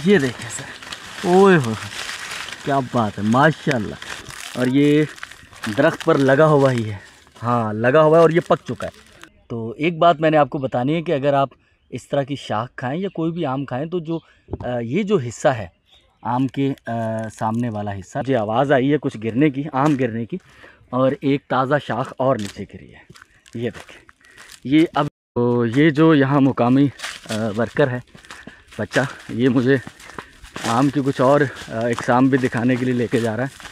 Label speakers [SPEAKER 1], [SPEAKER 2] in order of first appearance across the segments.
[SPEAKER 1] ये देखें सर, ओए हो क्या बात है, माशाल्लाह। और ये दरख्त पर लगा हुआ ही है, हाँ लगा हुआ है और ये पक चुका है। तो एक बात मैंने आपको बतानी है कि अगर आप इस तरह की शाख खाएं या कोई भी आम खाएं तो जो ये जो हिस्सा है आम के सामने वाला हिस्सा, मुझे आवाज़ आई है कुछ गिरने की, आम गिरने की, और एक ताज़ा शाख और नीचे गिरी है। ये देखें, ये अब तो ये जो यहाँ मुकामी वर्कर है बच्चा, ये मुझे आम की कुछ और इकसाम भी दिखाने के लिए लेके जा रहा है।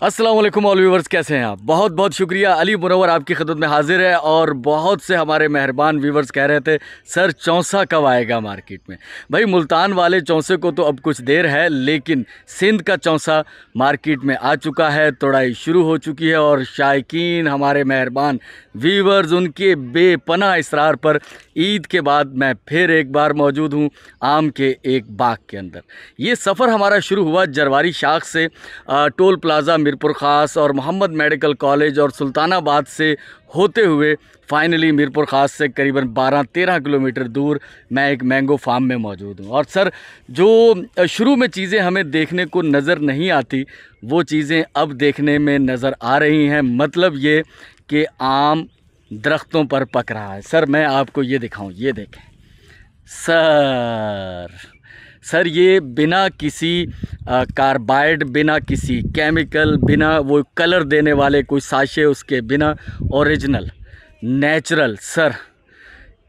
[SPEAKER 1] अस्सलाम वालेकुम ऑल व्यूवर्स, कैसे हैं आप? बहुत बहुत शुक्रिया। अली मुनव्वर आपकी खिदमत में हाजिर है। और बहुत से हमारे मेहरबान व्यूवर्स कह रहे थे सर चौसा कब आएगा मार्केट में। भाई मुल्तान वाले चौसे को तो अब कुछ देर है, लेकिन सिंध का चौसा मार्केट में आ चुका है, तोड़ाई शुरू हो चुकी है। और शायकीन हमारे मेहरबान व्यूवर्स उनके बेपनाह इसरार पर ईद के बाद मैं फिर एक बार मौजूद हूँ आम के एक बाग के अंदर। ये सफ़र हमारा शुरू हुआ जरवारी शाख से, टोल प्लाज़ा मीरपुर ख़ास और मोहम्मद मेडिकल कॉलेज और सुल्तानाबाद से होते हुए फाइनली मीरपुर ख़ास से करीबन 12-13 किलोमीटर दूर मैं एक मैंगो फार्म में मौजूद हूँ। और सर जो शुरू में चीज़ें हमें देखने को नज़र नहीं आती वो चीज़ें अब देखने में नज़र आ रही हैं। मतलब ये कि आम दरख्तों पर पक रहा है। सर मैं आपको ये दिखाऊं, ये देखें सर ये बिना किसी कार्बाइड, बिना किसी केमिकल, बिना वो कलर देने वाले कोई साशे उसके बिना, ओरिजिनल नेचुरल। सर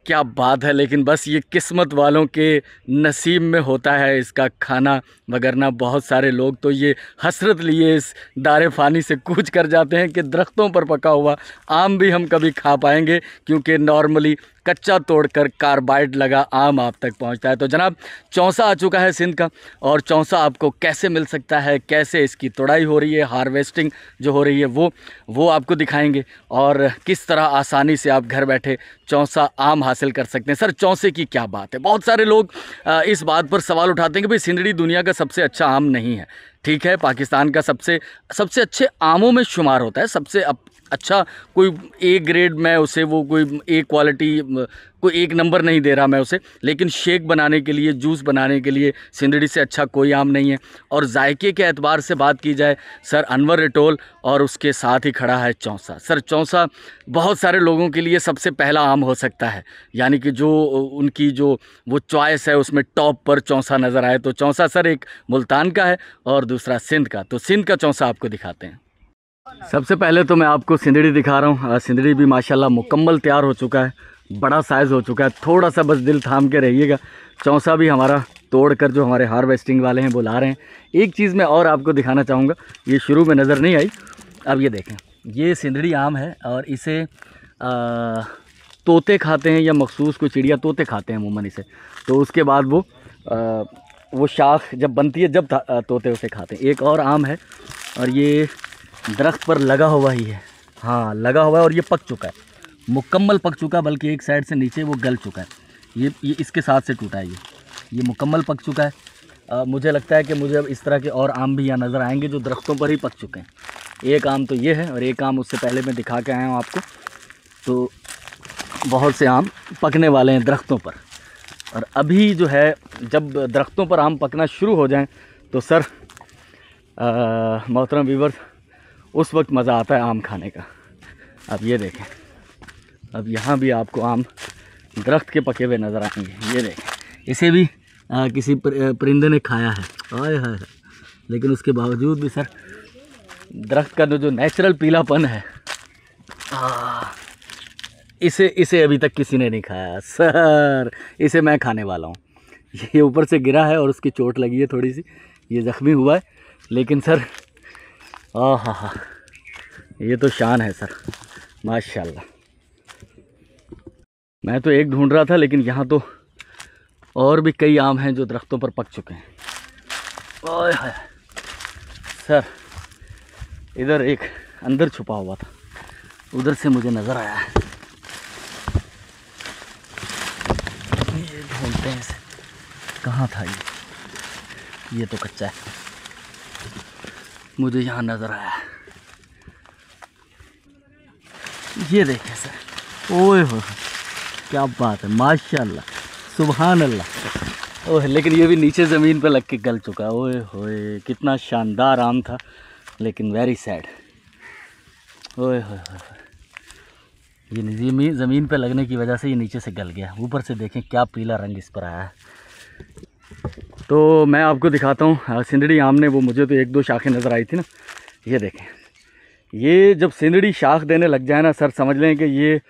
[SPEAKER 1] क्या बात है। लेकिन बस ये किस्मत वालों के नसीब में होता है इसका खाना, वगरना बहुत सारे लोग तो ये हसरत लिए इस दारे फ़ानी से कूच कर जाते हैं कि दरख्तों पर पका हुआ आम भी हम कभी खा पाएंगे, क्योंकि नॉर्मली कच्चा तोड़कर कार्बाइड लगा आम आप तक पहुंचता है। तो जनाब चौसा आ चुका है सिंध का, और चौसा आपको कैसे मिल सकता है, कैसे इसकी तोड़ाई हो रही है, हार्वेस्टिंग जो हो रही है वो आपको दिखाएंगे, और किस तरह आसानी से आप घर बैठे चौसा आम हासिल कर सकते हैं। सर चौसे की क्या बात है, बहुत सारे लोग इस बात पर सवाल उठाते हैं कि भाई सिंधड़ी दुनिया का सबसे अच्छा आम नहीं है। ठीक है, पाकिस्तान का सबसे अच्छे आमों में शुमार होता है, सबसे अच्छा कोई ए ग्रेड में उसे, वो कोई ए क्वालिटी, कोई एक नंबर नहीं दे रहा मैं उसे, लेकिन शेक बनाने के लिए, जूस बनाने के लिए सिंधड़ी से अच्छा कोई आम नहीं है। और जायके के एतबार से बात की जाए सर अनवर रिटोल, और उसके साथ ही खड़ा है चौसा। सर चौसा बहुत सारे लोगों के लिए सबसे पहला आम हो सकता है, यानी कि जो उनकी जो वो चॉइस है उसमें टॉप पर चौसा नज़र आए। तो चौसा सर एक मुल्तान का है और दूसरा सिंध का, तो सिंध का चौसा आपको दिखाते हैं। सबसे पहले तो मैं आपको सिंधड़ी दिखा रहा हूँ। सिंधड़ी भी माशाल्लाह मुकम्मल तैयार हो चुका है, बड़ा साइज़ हो चुका है, थोड़ा सा बस दिल थाम के रहिएगा। चौसा भी हमारा तोड़ कर जो हमारे हार्वेस्टिंग वाले हैं वो ला रहे हैं। एक चीज़ मैं और आपको दिखाना चाहूँगा, ये शुरू में नज़र नहीं आई, अब ये देखें, ये सिंधड़ी आम है और इसे तोते खाते हैं, या मखसूस कोई चिड़िया तोते खाते हैं अमूमन इसे। तो उसके बाद वो शाख जब बनती है जब तोते उसे खाते हैं। एक और आम है और ये दरख्त पर लगा हुआ ही है, हाँ लगा हुआ है, और ये पक चुका है, मुकम्मल पक चुका है, बल्कि एक साइड से नीचे वो गल चुका है। ये इसके साथ से टूटा है, ये मुकम्मल पक चुका है। मुझे लगता है कि मुझे अब इस तरह के और आम भी यहाँ नज़र आएंगे जो दरख्तों पर ही पक चुके हैं। एक आम तो ये है और एक आम उससे पहले मैं दिखा के आया हूँ आपको। तो बहुत से आम पकने वाले हैं दरख्तों पर, और अभी जो है जब दरख्तों पर आम पकना शुरू हो जाएं तो सर मोहतरम व्यूअर्स उस वक्त मज़ा आता है आम खाने का। अब ये देखें, अब यहाँ भी आपको आम दरख्त के पके हुए नज़र आएंगे। ये देखें, इसे भी किसी परिंदे ने खाया है, हाय हाय, लेकिन उसके बावजूद भी सर दरख्त का जो नेचुरल पीलापन है, इसे अभी तक किसी ने नहीं खाया सर। इसे मैं खाने वाला हूँ। ये ऊपर से गिरा है और उसकी चोट लगी है थोड़ी सी, ये ज़ख्मी हुआ है, लेकिन सर हा, ये तो शान है सर माशाल्लाह। मैं तो एक ढूंढ रहा था, लेकिन यहाँ तो और भी कई आम हैं जो दरख्तों पर पक चुके हैं। ओए हाय सर, इधर एक अंदर छुपा हुआ था, उधर से मुझे नज़र आया है। ये ढूंढते हैं इसे, कहाँ था ये तो कच्चा है, मुझे यहाँ नज़र आया है। ये देखें सर, ओए हो क्या बात है, माशाल्लाह, सुभान अल्लाह। ओह, लेकिन ये भी नीचे ज़मीन पे लग के गल चुका। ओए होए, कितना शानदार आम था, लेकिन वेरी सैड। ओए होए होए, ये ज़मीन पे लगने की वजह से ये नीचे से गल गया। ऊपर से देखें क्या पीला रंग इस पर आया है। तो मैं आपको दिखाता हूँ सिंदड़ी आम ने, वो मुझे तो 1-2 शाखें नज़र आई थी ना। ये देखें, ये जब सिंदड़ी शाख देने लग जाए ना सर, समझ लें कि ये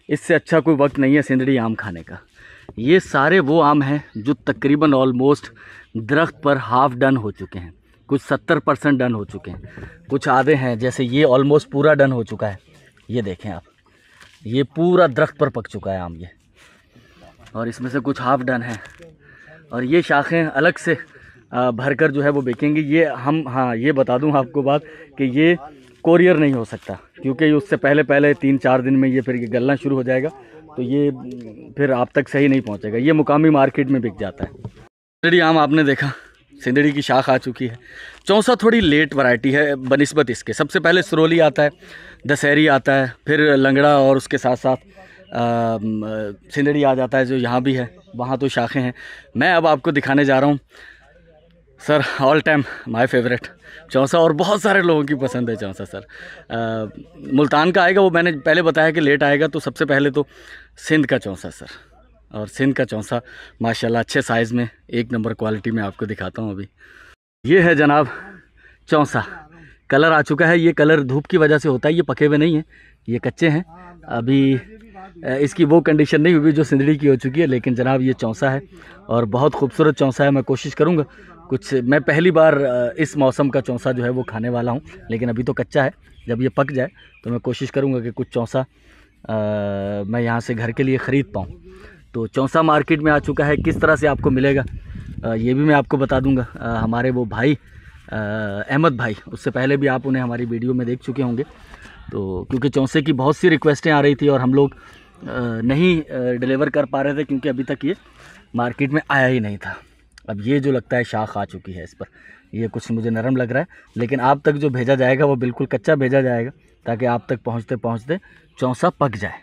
[SPEAKER 1] इससे अच्छा कोई वक्त नहीं है सिंदड़ी आम खाने का। ये सारे वो आम हैं जो तकरीबन ऑलमोस्ट दरख्त पर हाफ़ डन हो चुके हैं, कुछ 70% डन हो चुके हैं, कुछ आधे हैं। जैसे ये ऑलमोस्ट पूरा डन हो चुका है। ये देखें आप, ये पूरा दरख्त पर पक चुका है आम ये, और इसमें से कुछ हाफ़ डन है। और ये शाखें अलग से भरकर जो है वो बेचेंगे। ये हम, हाँ ये बता दूं आपको बात कि ये कोरियर नहीं हो सकता, क्योंकि उससे पहले 3-4 दिन में ये फिर ये गलना शुरू हो जाएगा, तो ये फिर आप तक सही नहीं पहुंचेगा। ये मुकामी मार्केट में बिक जाता है। सिंदड़ी आम आपने देखा, सिंदड़ी की शाख आ चुकी है। चौसा थोड़ी लेट वैरायटी है बनिस्बत इसके। सबसे पहले सरोली आता है, दशहरी आता है, फिर लंगड़ा, और उसके साथ साथ सिंदड़ी आ जाता है, जो यहाँ भी है। वहाँ तो शाखें हैं। मैं अब आपको दिखाने जा रहा हूँ sir, all time my favourite Chausa, और बहुत सारे लोगों की पसंद है चौसा सर। मुल्तान का आएगा, वो मैंने पहले बताया कि लेट आएगा। तो सबसे पहले तो सिंध का चौसा सर, और सिंध का चौसा माशाल्लाह अच्छे साइज़ में 1 नंबर क्वालिटी में आपको दिखाता हूँ अभी। ये है जनाब चौसा, कलर आ चुका है। ये कलर धूप की वजह से होता है, ये पके हुए नहीं हैं, ये कच्चे हैं अभी। इसकी वो कंडीशन नहीं हुई जो सिंदड़ी की हो चुकी है, लेकिन जनाब ये चौसा है और बहुत खूबसूरत चौसा है। मैं कोशिश करूँगा कुछ, मैं पहली बार इस मौसम का चौसा जो है वो खाने वाला हूँ, लेकिन अभी तो कच्चा है। जब ये पक जाए तो मैं कोशिश करूँगा कि कुछ चौसा मैं यहाँ से घर के लिए ख़रीद पाऊँ। तो चौसा मार्केट में आ चुका है। किस तरह से आपको मिलेगा ये भी मैं आपको बता दूँगा। हमारे वो भाई अहमद भाई, उससे पहले भी आप उन्हें हमारी वीडियो में देख चुके होंगे। तो क्योंकि चौसे की बहुत सी रिक्वेस्टें आ रही थी और हम लोग नहीं डिलीवर कर पा रहे थे, क्योंकि अभी तक ये मार्केट में आया ही नहीं था। अब ये जो लगता है शाख आ चुकी है इस पर, ये कुछ मुझे नरम लग रहा है, लेकिन आप तक जो भेजा जाएगा वो बिल्कुल कच्चा भेजा जाएगा, ताकि आप तक पहुंचते पहुंचते चौसा पक जाए।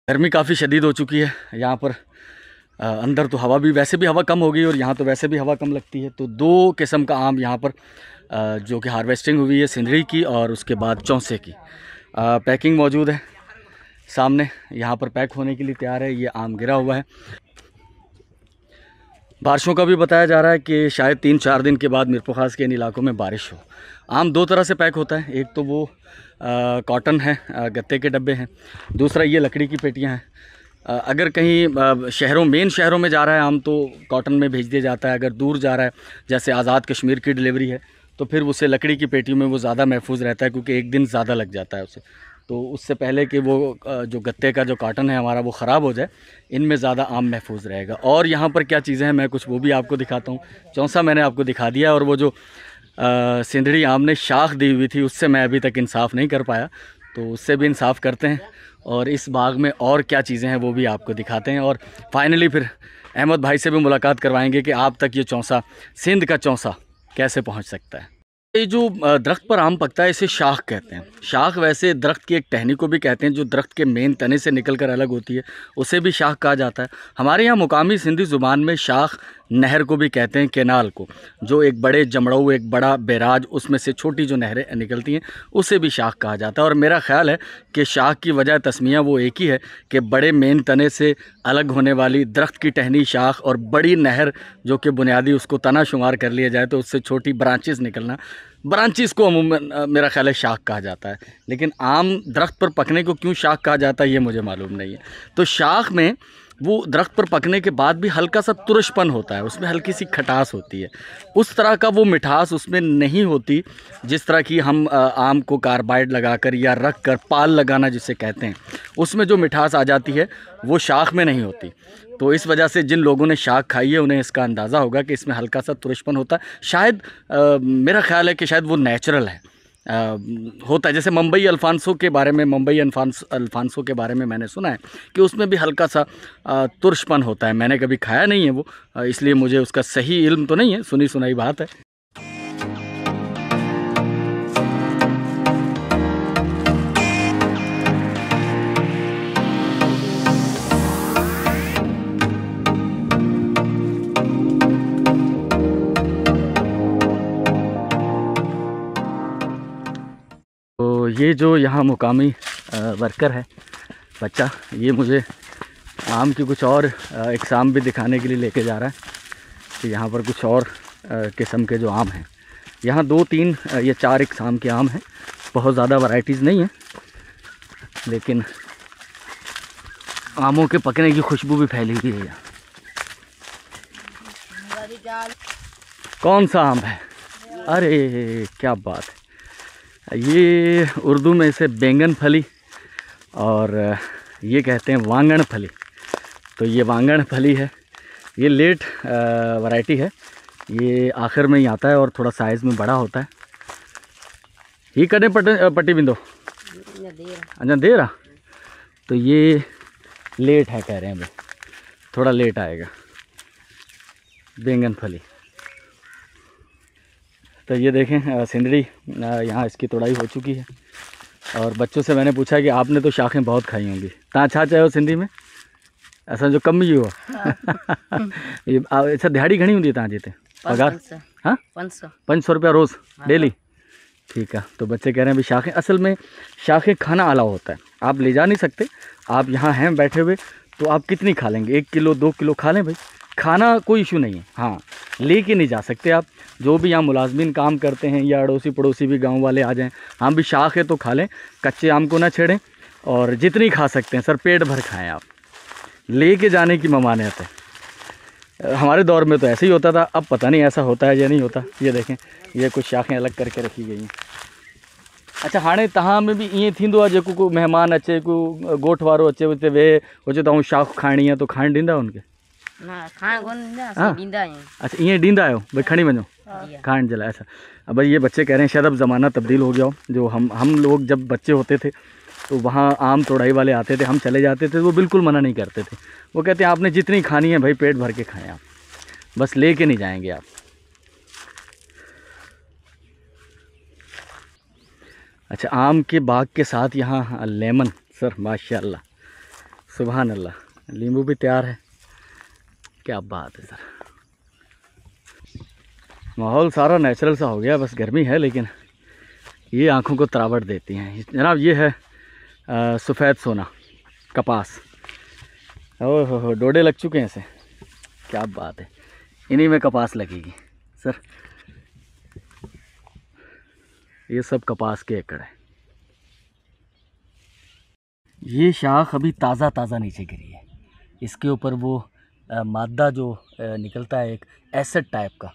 [SPEAKER 1] गर्मी काफ़ी शदीद हो चुकी है यहाँ पर। अंदर तो हवा भी, वैसे भी हवा कम हो गई, और यहाँ तो वैसे भी हवा कम लगती है। तो 2 किस्म का आम यहाँ पर जो कि हार्वेस्टिंग हुई है, सिंदड़ी की और उसके बाद चौसे की। पैकिंग मौजूद है सामने, यहाँ पर पैक होने के लिए तैयार है। ये आम गिरा हुआ है। बारिशों का भी बताया जा रहा है कि शायद 3-4 दिन के बाद मिरपुखास के इन इलाकों में बारिश हो। आम 2 तरह से पैक होता है, एक तो वो कॉटन है, गत्ते के डब्बे हैं, दूसरा ये लकड़ी की पेटियां हैं। अगर कहीं शहरों, मेन शहरों में जा रहा है आम, तो कॉटन में भेज दिया जाता है। अगर दूर जा रहा है, जैसे आज़ाद कश्मीर की डिलीवरी है, तो फिर उसे लकड़ी की पेटियों में वो ज़्यादा महफूज रहता है, क्योंकि 1 दिन ज़्यादा लग जाता है उसे। तो उससे पहले कि वो जो गत्ते का जो कॉटन है हमारा वो ख़राब हो जाए, इनमें ज़्यादा आम महफूज रहेगा। और यहाँ पर क्या चीज़ें हैं, मैं कुछ वो भी आपको दिखाता हूँ। चौसा मैंने आपको दिखा दिया, और वो जो सिंदड़ी आम ने शाख दी हुई थी, उससे मैं अभी तक इंसाफ नहीं कर पाया, तो उससे भी इंसाफ करते हैं। और इस बाग में और क्या चीज़ें हैं वो भी आपको दिखाते हैं, और फाइनली फिर अहमद भाई से भी मुलाकात करवाएंगे कि आप तक ये चौसा, सिंध का चौसा कैसे पहुंच सकता है। ये जो दरख्त पर आम पकता है, इसे शाख कहते हैं। शाख वैसे दरख्त की एक टहनी को भी कहते हैं, जो दरख्त के मेन तने से निकलकर अलग होती है, उसे भी शाख कहा जाता है। हमारे यहाँ मुकामी सिंधी ज़ुबान में शाख नहर को भी कहते हैं, केनाल को, जो एक बड़े जमड़ऊ, एक बड़ा बैराज, उसमें से छोटी जो नहरें निकलती हैं, उसे भी शाख कहा जाता है। और मेरा ख़्याल है कि शाख की वजह तस्मिया वो एक ही है कि बड़े मेन तने से अलग होने वाली दरख्त की टहनी शाख, और बड़ी नहर जो कि बुनियादी उसको तना शुमार कर लिया जाए तो उससे छोटी ब्रांचेस निकलना, ब्रांचेस को अमूमन मेरा ख़्याल है शाख कहा जाता है। लेकिन आम दरख्त पर पकने को क्यों शाख कहा जाता है ये मुझे मालूम नहीं है। तो शाख में वो दरख्त पर पकने के बाद भी हल्का सा तुरशपन होता है, उसमें हल्की सी खटास होती है। उस तरह का वो मिठास उसमें नहीं होती जिस तरह की हम आम को कार्बाइड लगाकर या रख कर पाल लगाना जिसे कहते हैं, उसमें जो मिठास आ जाती है वो शाख में नहीं होती। तो इस वजह से जिन लोगों ने शाख खाई है उन्हें इसका अंदाज़ा होगा कि इसमें हल्का सा तुरशपन होता है। शायद मेरा ख्याल है कि शायद वो नेचुरल है, होता है। जैसे मुंबई अल्फांसो के बारे में, मुंबई अल्फांसो के बारे में मैंने सुना है कि उसमें भी हल्का सा तुरशपन होता है। मैंने कभी खाया नहीं है वो, इसलिए मुझे उसका सही इल्म तो नहीं है, सुनी सुनाई बात है। ये जो यहाँ मुकामी वर्कर है बच्चा, ये मुझे आम की कुछ और इकसाम भी दिखाने के लिए लेके जा रहा है कि यहाँ पर कुछ और किस्म के जो आम हैं। यहाँ 2-3 या 4 इकसाम के आम हैं, बहुत ज़्यादा वैरायटीज़ नहीं है, लेकिन आमों के पकने की खुशबू भी फैली हुई है यहाँ। कौन सा आम है? अरे क्या बात है! ये उर्दू में इसे बैंगन फली और ये कहते हैं वांगण फली। तो ये वांगण फली है, ये लेट वैरायटी है, ये आखिर में ही आता है और थोड़ा साइज़ में बड़ा होता है। ये कड़े पट्टी बिंदो अच्छा दे रहा, तो ये लेट है कह रहे हैं भाई, थोड़ा लेट आएगा बैंगन फली। तो ये देखें सिंदड़ी यहाँ इसकी तोड़ाई हो चुकी है और बच्चों से मैंने पूछा कि आपने तो शाखें बहुत खाई होंगी, तहाँ छा चाहे हो सिंधी में ऐसा जो कम ही हुआ ये अच्छा दिहाड़ी घनी होती है तहाँ जीते पगार? हाँ 500 रुपया रोज़ डेली, ठीक है। तो बच्चे कह रहे हैं भाई शाखें, असल में शाखें खाना अलाउ होता है, आप ले जा नहीं सकते। आप यहाँ हैं बैठे हुए तो आप कितनी खा लेंगे, 1 किलो 2 किलो खा लें भाई, खाना कोई इशू नहीं है। हाँ लेके नहीं जा सकते आप, जो भी यहाँ मुलाजमीन काम करते हैं या अड़ोसी पड़ोसी भी गांव वाले आ जाएं, हम भी शाख है तो खा लें, कच्चे आम को ना छेड़ें और जितनी खा सकते हैं सर पेट भर खाएं। आप लेके जाने की ममानियत है। हमारे दौर में तो ऐसे ही होता था, अब पता नहीं ऐसा होता है या नहीं होता। ये देखें ये कुछ शाखें अलग करके रखी गई हैं। अच्छा हाणे तहां में भी ईअं थींदो आहे जेको को मेहमान अचे, को गोठ वारो अचे हुते वेहे हुजे त शाख खाइणी आहे तो खाइण ॾींदा हुनखे? अच्छा ईअं ॾींदा आहियो भाई खणी वञो खाइण जे लाइ? अच्छा भाई ये बच्चे कह रहे हैं शायद अब ज़माना तब्दील हो गया हो। जो हम लोग जब बच्चे होते थे तो वहाँ आम तोड़ाई वाले आते थे, हम चले जाते थे, वो बिल्कुल मना नहीं करते थे। वो कहते हैं आपने जितनी खानी है भाई पेट भर के खाएं, आप बस लेके नहीं जाएंगे आप। अच्छा आम के बाग के साथ यहाँ लेमन, सर माशाल्लाह सुभान अल्लाह, नींबू भी तैयार है, क्या बात है सर। माहौल सारा नेचुरल सा हो गया, बस गर्मी है लेकिन ये आंखों को तरावट देती हैं। जनाब ये है सफ़ेद सोना कपास, ओह हो डोडे लग चुके हैं इसे, क्या बात है, इन्हीं में कपास लगेगी सर। ये सब कपास के एकड़ है। ये शाख अभी ताज़ा ताज़ा नीचे गिरी है, इसके ऊपर वो मादा जो निकलता है एक एसिड टाइप का।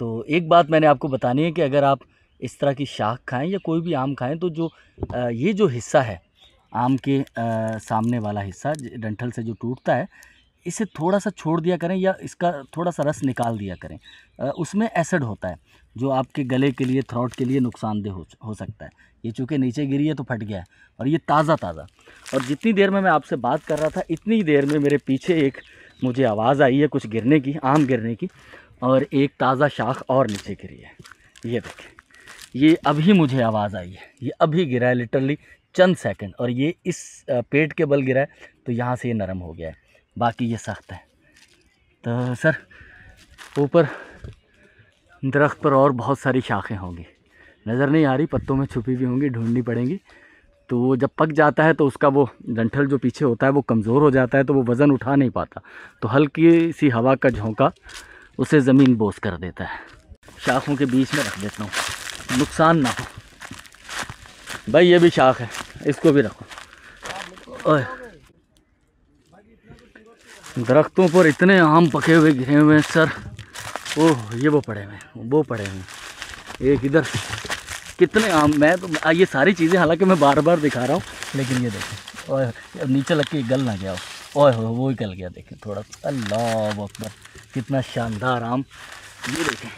[SPEAKER 1] तो एक बात मैंने आपको बतानी है कि अगर आप इस तरह की शाख खाएं या कोई भी आम खाएं तो जो ये जो हिस्सा है आम के सामने वाला हिस्सा डंठल से जो टूटता है, इसे थोड़ा सा छोड़ दिया करें या इसका थोड़ा सा रस निकाल दिया करें। उसमें एसिड होता है जो आपके गले के लिए, थ्रोट के लिए नुकसानदेह हो सकता है। ये चूँकि नीचे गिरी है तो फट गया है और ये ताज़ा ताज़ा। और जितनी देर में मैं आपसे बात कर रहा था इतनी देर में मेरे पीछे एक मुझे आवाज़ आई है कुछ गिरने की, आम गिरने की, और एक ताज़ा शाख और नीचे गिरी है। ये देखें, ये अभी मुझे आवाज़ आई है, ये अभी गिरा है लिटरली चंद सेकंड, और ये इस पेट के बल गिरा है तो यहाँ से ये नरम हो गया है, बाकी ये सख्त है। तो सर ऊपर दरख्त पर और बहुत सारी शाखें होंगी, नज़र नहीं आ रही, पत्तों में छुपी हुई होंगी, ढूंढनी पड़ेंगी। तो वो जब पक जाता है तो उसका वो डंठल जो पीछे होता है वो कमज़ोर हो जाता है, तो वो वज़न उठा नहीं पाता, तो हल्की सी हवा का झोंका उसे ज़मीन बोस कर देता है। शाखों के बीच में रख देता हूँ, नुकसान ना हो। भाई ये भी शाख है, इसको भी रखो। ओए दरख्तों पर इतने आम पके हुए गिरे हुए हैं सर, ओह ये वो पड़े हुए, वो पड़े हुए, एक इधर, कितने आम। मैं तो ये सारी चीज़ें हालांकि मैं बार बार दिखा रहा हूँ, लेकिन ये देखें, ओए नीचे लग के गल ना गया हो, ओए हो वो ही गल गया, देखें थोड़ा, अल्लाह अकबर, कितना शानदार आम। ये देखें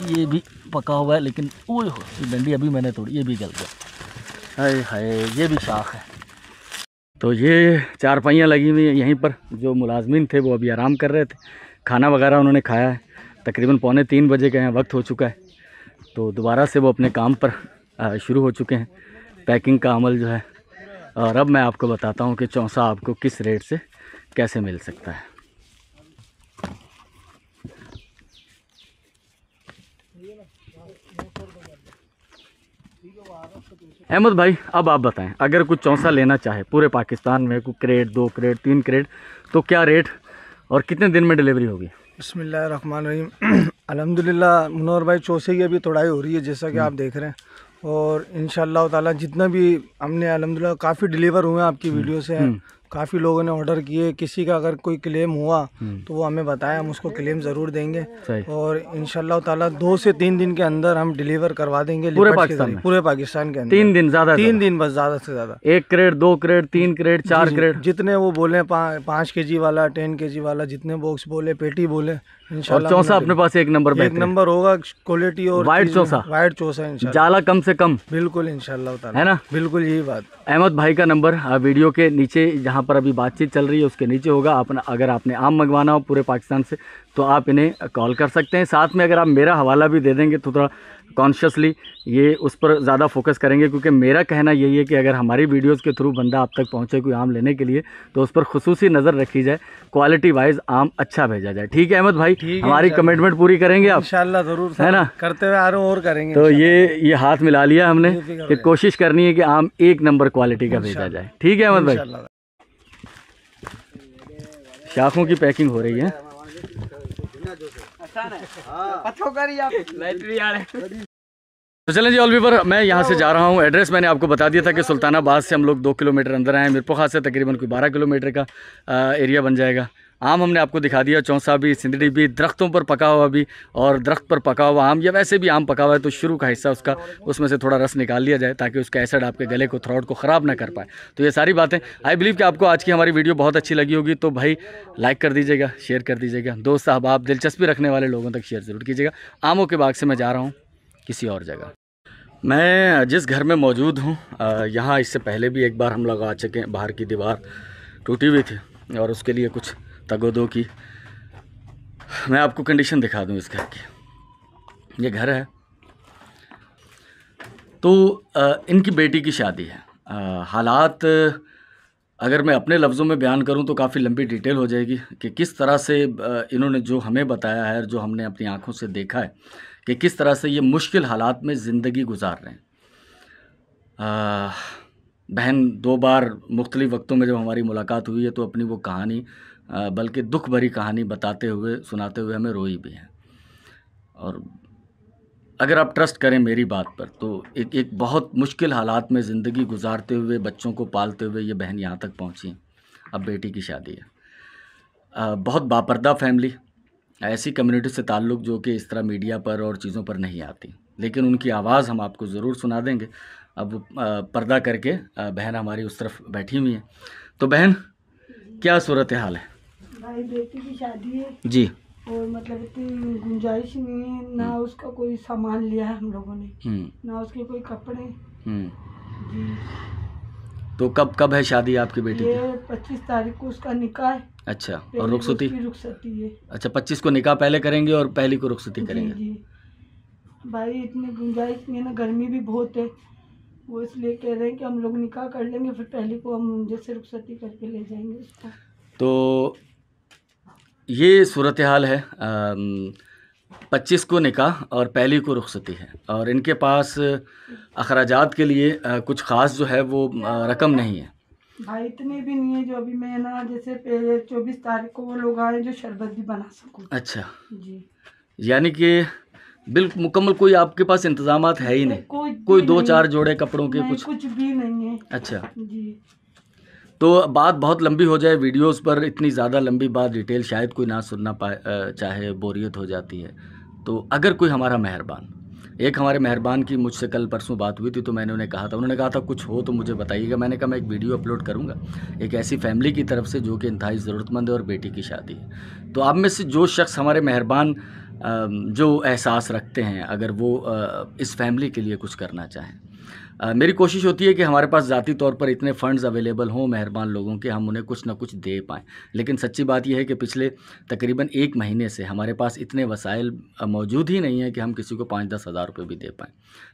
[SPEAKER 1] ये भी पका हुआ है, लेकिन ओए हो ये डंडी अभी मैंने तोड़ी, ये भी गल गया, हाय हाय ये भी शाख है। तो ये चारपाइयाँ लगी हुई हैं यहीं पर, जो मुलाजमीन थे वो अभी आराम कर रहे थे, खाना वगैरह उन्होंने खाया है, तकरीबन 2:45 बजे का वक्त हो चुका है, तो दोबारा से वो अपने काम पर शुरू हो चुके हैं, पैकिंग का अमल जो है। और अब मैं आपको बताता हूँ कि चौसा आपको किस रेट से कैसे मिल सकता है। अहमद भाई, अब आप बताएं, अगर कुछ चौसा लेना चाहे पूरे पाकिस्तान में, कोई क्रेट, 2 क्रेट, 3 क्रेट, तो क्या रेट और कितने दिन में डिलीवरी होगी?
[SPEAKER 2] बिस्मिल्लाहिर्रहमानिर्रहीम। अल्हम्दुलिल्लाह मुनव्वर भाई, चौसे की अभी तोड़ाई हो रही है जैसा कि आप देख रहे हैं, और इंशाअल्लाह ताला जितना भी हमने अल्हम्दुलिल्लाह काफ़ी डिलीवर हुए हैं आपकी वीडियो से। काफ़ी लोगों ने ऑर्डर किए। किसी का अगर कोई क्लेम हुआ तो वो हमें बताया, हम उसको क्लेम ज़रूर देंगे। और इंशाअल्लाह ताला 2 से 3 दिन के अंदर हम डिलीवर करवा देंगे
[SPEAKER 1] पूरे पाकिस्तान में।
[SPEAKER 2] पूरे पाकिस्तान के अंदर
[SPEAKER 1] 3 दिन ज़्यादा?
[SPEAKER 2] 3 दिन बस, ज़्यादा से ज़्यादा।
[SPEAKER 1] 1 क्रेट, 2 क्रेट, 3 क्रेट, 4 क्रेट,
[SPEAKER 2] जितने वो बोले, 5 केजी वाला, 10 केजी वाला, जितने बॉक्स बोले, पेटी बोले,
[SPEAKER 1] और चौसा अपने पास एक नंबर
[SPEAKER 2] होगा, क्वालिटी और
[SPEAKER 1] वाइट चौसा
[SPEAKER 2] इंशाल्लाह,
[SPEAKER 1] जाला कम से कम,
[SPEAKER 2] बिल्कुल इंशाल्लाह ताला,
[SPEAKER 1] है ना?
[SPEAKER 2] बिल्कुल यही बात।
[SPEAKER 1] अहमद भाई का नंबर वीडियो के नीचे, जहां पर अभी बातचीत चल रही है उसके नीचे होगा। अगर आपने आम मंगवाना हो पूरे पाकिस्तान से तो आप इन्हें कॉल कर सकते हैं। साथ में अगर आप मेरा हवाला भी दे देंगे तो थोड़ा कॉन्शियसली ये उस पर ज़्यादा फोकस करेंगे, क्योंकि मेरा कहना यही है कि अगर हमारी वीडियोस के थ्रू बंदा आप तक पहुंचे कोई आम लेने के लिए तो उस पर खुसूसी नज़र रखी जाए, क्वालिटी वाइज आम अच्छा भेजा जाए। ठीक है अहमद भाई, हमारी कमिटमेंट पूरी करेंगे आप?
[SPEAKER 2] इंशाल्लाह ज़रूर,
[SPEAKER 1] है ना?
[SPEAKER 2] करते हुए आ रहे हो और करेंगे।
[SPEAKER 1] तो ये हाथ मिला लिया हमने कि कोशिश करनी है कि आम 1 नंबर क्वालिटी का भेजा जाए। ठीक है अहमद भाई, शाखों की पैकिंग हो रही है। तो चलें जी ऑल व्यूवर, मैं यहाँ से जा रहा हूँ। एड्रेस मैंने आपको बता दिया था कि सुल्तानाबाद से हम लोग 2 किलोमीटर अंदर आए, मिरपुर से तकरीबन कोई 12 किलोमीटर का एरिया बन जाएगा। आम हमने आपको दिखा दिया, चौंसा भी, सिंदड़ी भी, दरख्तों पर पका हुआ भी, और दरख्त पर पका हुआ आम या वैसे भी आम पका हुआ है तो शुरू का हिस्सा उसका, उसमें से थोड़ा रस निकाल लिया जाए ताकि उसका एसिड आपके गले को, थ्रोट को ख़राब ना कर पाए। तो ये सारी बातें, आई बिलीव कि आपको आज की हमारी वीडियो बहुत अच्छी लगी होगी। तो भाई लाइक कर दीजिएगा, शेयर कर दीजिएगा, दोस्त अहबाब, दिलचस्पी रखने वाले लोगों तक शेयर ज़रूर कीजिएगा। आमों के बाग से मैं जा रहा हूँ किसी और जगह। मैं जिस घर में मौजूद हूँ यहाँ इससे पहले भी एक बार हम लोग आ चुके हैं। बाहर की दीवार टूटी हुई थी और उसके लिए कुछ तगोदो की। मैं आपको कंडीशन दिखा दूँ इस घर की। ये घर है तो इनकी बेटी की शादी है। हालात अगर मैं अपने लफ्ज़ों में बयान करूं तो काफ़ी लंबी डिटेल हो जाएगी कि किस तरह से इन्होंने जो हमें बताया है, जो हमने अपनी आंखों से देखा है कि किस तरह से ये मुश्किल हालात में ज़िंदगी गुजार रहे हैं। बहन 2 बार मुख्तलिफ़ वक्तों में जब हमारी मुलाकात हुई है तो अपनी वो कहानी, बल्कि दुख भरी कहानी बताते हुए, सुनाते हुए हमें रोई भी है। और अगर आप ट्रस्ट करें मेरी बात पर तो एक बहुत मुश्किल हालात में ज़िंदगी गुजारते हुए, बच्चों को पालते हुए ये बहन यहाँ तक पहुँची। अब बेटी की शादी है। बहुत बापर्दा फैमिली, ऐसी कम्युनिटी से ताल्लुक़ जो कि इस तरह मीडिया पर और चीज़ों पर नहीं आती, लेकिन उनकी आवाज़ हम आपको ज़रूर सुना देंगे। अब पर्दा करके बहन हमारी उस तरफ बैठी हुई है। तो बहन, क्या सूरत हाल है?
[SPEAKER 3] भाई बेटी की शादी है
[SPEAKER 1] जी,
[SPEAKER 3] और मतलब इतनी गुंजाइश नहीं है, ना उसका कोई सामान लिया है हम लोगों ने, ना उसके कोई कपड़े। जी।
[SPEAKER 1] तो कब है शादी आपकी बेटी
[SPEAKER 3] ये
[SPEAKER 1] की?
[SPEAKER 3] 25 तारीख को उसका निकाह है।
[SPEAKER 1] अच्छा, और रुखसती?
[SPEAKER 3] रुखसती है।
[SPEAKER 1] अच्छा, 25 को निकाह पहले करेंगे और पहली को रुखसती करेंगे।
[SPEAKER 3] जी। भाई इतनी गुंजाइश नहीं है ना, गर्मी भी बहुत है, वो इसलिए कह रहे हैं कि हम लोग निकाह कर लेंगे, फिर पहली को हम जैसे रुखसती करके ले जाएंगे उसको। तो
[SPEAKER 1] ये सूरत हाल है। 25 को निकाह और पहली को रुखसती है, और इनके पास अखराजात के लिए कुछ ख़ास जो है वो रकम नहीं है।
[SPEAKER 3] भाई इतने भी नहीं है जो अभी मैं ना, जैसे पहले 24 तारीख को वो लोग आए जो शरबत भी बना सकूं।
[SPEAKER 1] अच्छा
[SPEAKER 3] जी।
[SPEAKER 1] यानी कि बिल्कुल मुकम्मल कोई आपके पास इंतजामात है ही नहीं? कोई 2-4 जोड़े कपड़ों के
[SPEAKER 3] कुछ भी नहीं है।
[SPEAKER 1] अच्छा
[SPEAKER 3] जी।
[SPEAKER 1] तो बात बहुत लंबी हो जाए, वीडियोस पर इतनी ज़्यादा लंबी बात डिटेल शायद कोई ना सुनना पाए, चाहे बोरियत हो जाती है। तो अगर कोई हमारा मेहरबान, एक हमारे मेहरबान की मुझसे कल परसों बात हुई थी तो मैंने उन्हें कहा था, उन्होंने कहा था कुछ हो तो मुझे बताइएगा। मैंने कहा मैं एक वीडियो अपलोड करूंगा एक ऐसी फैमिली की तरफ से जो कि इंतहाई ज़रूरतमंद है और बेटी की शादी है। तो आप में से जो शख्स हमारे मेहरबान जो एहसास रखते हैं, अगर वो इस फैमिली के लिए कुछ करना चाहें, मेरी कोशिश होती है कि हमारे पास ज़ाती तौर पर इतने फ़ंड्स अवेलेबल हों मेहरबान लोगों के, हम उन्हें कुछ ना कुछ दे पाएँ। लेकिन सच्ची बात यह है कि पिछले तकरीबन 1 महीने से हमारे पास इतने वसाइल मौजूद ही नहीं है कि हम किसी को 5-10 हज़ार रुपये भी दे पाएँ।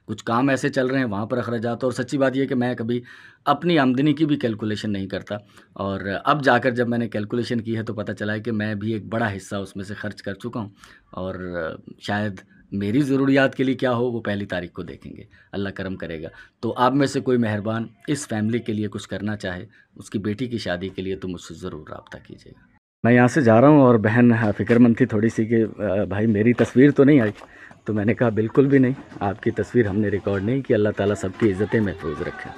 [SPEAKER 1] कुछ काम ऐसे चल रहे हैं वहाँ पर अखराजात, और सच्ची बात यह है कि मैं कभी अपनी आमदनी की भी कैलकुलेशन नहीं करता, और अब जाकर जब मैंने कैलकुलेशन की है तो पता चला है कि मैं भी एक बड़ा हिस्सा उसमें से खर्च कर चुका हूँ, और शायद मेरी ज़रूरियात के लिए क्या हो वो पहली तारीख को देखेंगे, अल्लाह करम करेगा। तो आप में से कोई मेहरबान इस फैमिली के लिए कुछ करना चाहे, उसकी बेटी की शादी के लिए, तो मुझसे ज़रूर रब्ता कीजिएगा। मैं यहाँ से जा रहा हूँ और बहन फ़िक्रमंद थी थोड़ी सी कि भाई मेरी तस्वीर तो नहीं आई, तो मैंने कहा बिल्कुल भी नहीं, आपकी तस्वीर हमने रिकॉर्ड नहीं की। अल्लाह ताला सबकी इज़्ज़तें महफूज रखे।